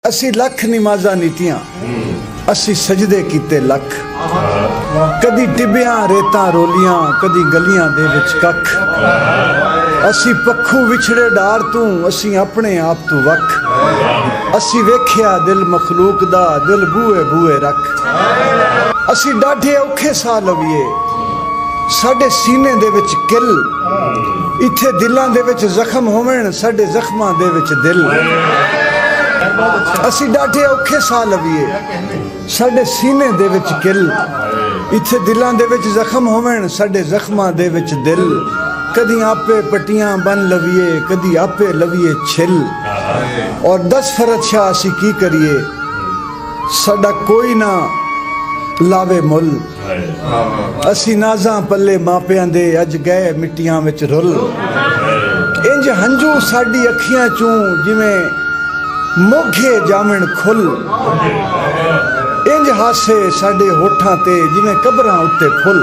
असी लख नमाजा नीतियां असी सजदे कीते लख कदी टिबियां रेतां रोलियां कदी गलियां दे विच कख असी पक्खू विछड़े डार तू असी अपने आप तू वख असी वेख्या दिल मखलूक दा दिल बूए बूए रख असी डाढे औखे सा लवीए साडे सीने दे विच किल इत्थे दिलां दे विच जख्म होवण साडे जख्मां दे विच दिल असी डाढे औखे सा लवीए साडे सीने दे विच किल इत्थे दिलां दे विच जख्म होवण साडे जख्मां दे विच दिल कदी आपे पट्टियां बन लवीए कदी आपे लवीए छिल और 10 फरज शाह असी की करिए साडा कोई ना लावे मुल असी नाज़ां पल्ले मापियां दे अज गए मिट्टियां विच रुल इंज हंजू साडी अखियां चूं जिवें मोघे जामण खुल इंज हासे साडे होठां ते जिवें कबरां उत्ते फुल।